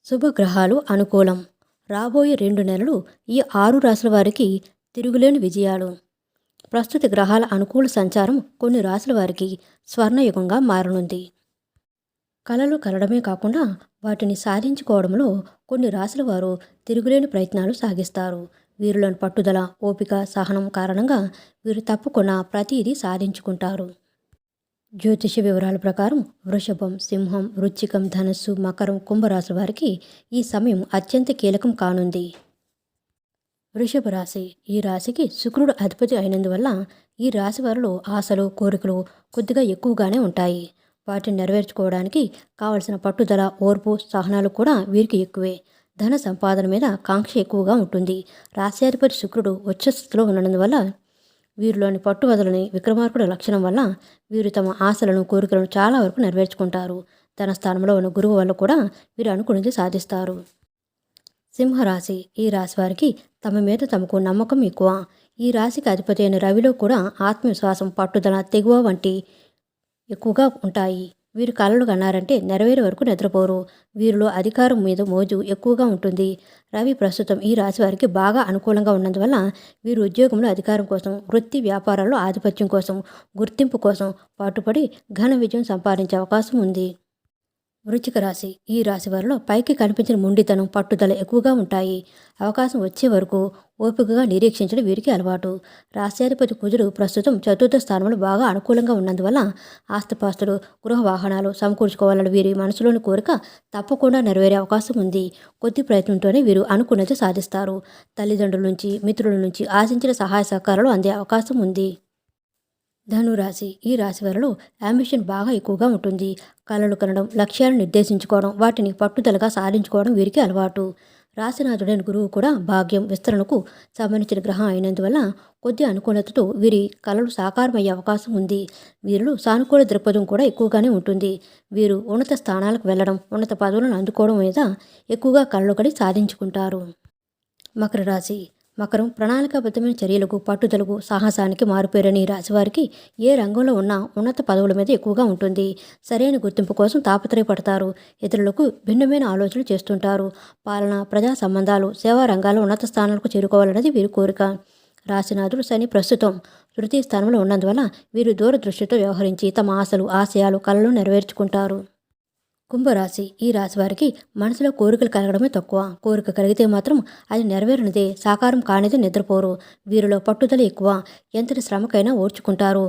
శుభగ్రహాలు అనుకూలం. రాబోయే 2 నెలలు ఈ 6 రాశుల వారికి తిరుగులేని విజయాలు. ప్రస్తుత గ్రహాల అనుకూల సంచారం కొన్ని రాశుల వారికి స్వర్ణయుగంగా మారనుంది. కలలు కలడమే కాకుండా వాటిని సాధించుకోవడంలో కొన్ని రాశుల వారు తిరుగులేని ప్రయత్నాలు సాగిస్తారు. వీరిలోని పట్టుదల, ఓపిక, సహనం కారణంగా వీరు తప్పకుండా ప్రతిదీ సాధించుకుంటారు. జ్యోతిష వివరాల ప్రకారం వృషభం, సింహం, వృశ్చికం, ధనస్సు, మకరం, కుంభరాశుల వారికి ఈ సమయం అత్యంత కీలకం కానుంది. వృషభ రాశి. ఈ రాశికి శుక్రుడు అధిపతి అయినందువల్ల ఈ రాశి వారిలో ఆశలు, కోరికలు కొద్దిగా ఎక్కువగానే ఉంటాయి. వాటిని నెరవేర్చుకోవడానికి కావలసిన పట్టుదల, ఓర్పు, సహనాలు కూడా వీరికి ఎక్కువే. ధన సంపాదన మీద కాంక్ష ఎక్కువగా ఉంటుంది. రాశ్యాధిపతి శుక్రుడు ఉచ్చస్థితిలో ఉన్నందువల్ల వీరిలోని పట్టువదలని విక్రమార్కుడి లక్షణం వల్ల వీరు తమ ఆశలను, కోరికలను చాలా వరకు నెరవేర్చుకుంటారు. తన స్థానంలో ఉన్న గురువు వల్ల కూడా వీరు అనుకున్నది సాధిస్తారు. సింహరాశి. ఈ రాశి వారికి తమ మీద తమకు నమ్మకం ఎక్కువ. ఈ రాశికి అధిపతి అయిన రవిలో కూడా ఆత్మవిశ్వాసం, పట్టుదల, తెగువ వంటి ఎక్కువగా ఉంటాయి. వీరు కలలు కన్నారంటే నెరవేరే వరకు నిద్రపోరు. వీరిలో అధికారం మీద మోజు ఎక్కువగా ఉంటుంది. రవి ప్రస్తుతం ఈ రాశి వారికి బాగా అనుకూలంగా ఉన్నందువల్ల వీరు ఉద్యోగంలో అధికారం కోసం, వృత్తి వ్యాపారాల్లో ఆధిపత్యం కోసం, గుర్తింపు కోసం పాటుపడి ఘన విజయం సంపాదించే అవకాశం ఉంది. వృశ్చిక రాశి. ఈ రాశి వారిలో పైకి కనిపించిన మొండితనం, పట్టుదల ఎక్కువగా ఉంటాయి. అవకాశం వచ్చే వరకు ఓపికగా నిరీక్షించడం వీరికి అలవాటు. రాశ్యాధిపతి కుజుడు ప్రస్తుతం చతుర్థ స్థానంలో బాగా అనుకూలంగా ఉన్నందువల్ల ఆస్తిపాస్తులు, గృహ వాహనాలు సమకూర్చుకోవాలని వీరి మనసులోని కోరిక తప్పకుండా నెరవేరే అవకాశం ఉంది. కొద్ది ప్రయత్నంతోనే వీరు అనుకున్నది సాధిస్తారు. తల్లిదండ్రుల నుంచి, మిత్రుల నుంచి ఆశించిన సహాయ సహకారాలు అందే అవకాశం ఉంది. ధనురాశి. ఈ రాశి వారిలో అంబిషన్ బాగా ఎక్కువగా ఉంటుంది. కలలు కనడం, లక్ష్యాలను నిర్దేశించుకోవడం, వాటిని పట్టుదలగా సాధించుకోవడం వీరికి అలవాటు. రాశినాథుడైన గురువు కూడా భాగ్యం, విస్తరణకు సంబంధించిన గ్రహం అయినందువల్ల కొద్ది అనుకూలతతో వీరి కలలు సాకారమయ్యే అవకాశం ఉంది. వీరిలో సానుకూల దృక్పథం కూడా ఎక్కువగానే ఉంటుంది. వీరు ఉన్నత స్థానాలకు వెళ్ళడం, ఉన్నత పదవులను అందుకోవడం మీద ఎక్కువగా కలలు కడి సాధించుకుంటారు. మకర రాశి. మకరం ప్రణాళికాబద్ధమైన చర్యలకు, పట్టుదలకు, సాహసానికి మారుపేరని ఈ రాశివారికి ఏ రంగంలో ఉన్నా ఉన్నత పదవుల మీద ఎక్కువగా ఉంటుంది. సరైన గుర్తింపు కోసం తాపత్రయపడతారు. ఇతరులకు భిన్నమైన ఆలోచనలు చేస్తుంటారు. పాలన, ప్రజా సంబంధాలు, సేవా రంగాల్లో ఉన్నత స్థానాలకు చేరుకోవాలన్నది వీరి కోరిక. రాశినాథుడు శని ప్రస్తుతం తృతీయ స్థానంలో ఉన్నందువల్ల వీరు దూరదృష్టితో వ్యవహరించి తమ ఆశలు, ఆశయాలు, కలలు నెరవేర్చుకుంటారు. కుంభరాశి. ఈ రాశి వారికి మనసులో కోరికలు కలగడమే తక్కువ. కోరిక కలిగితే మాత్రం అది నెరవేరనిదే, సాకారం కానిదే నిద్రపోరు. వీరిలో పట్టుదల ఎక్కువ. ఎంతటి శ్రమకైనా ఓర్చుకుంటారు.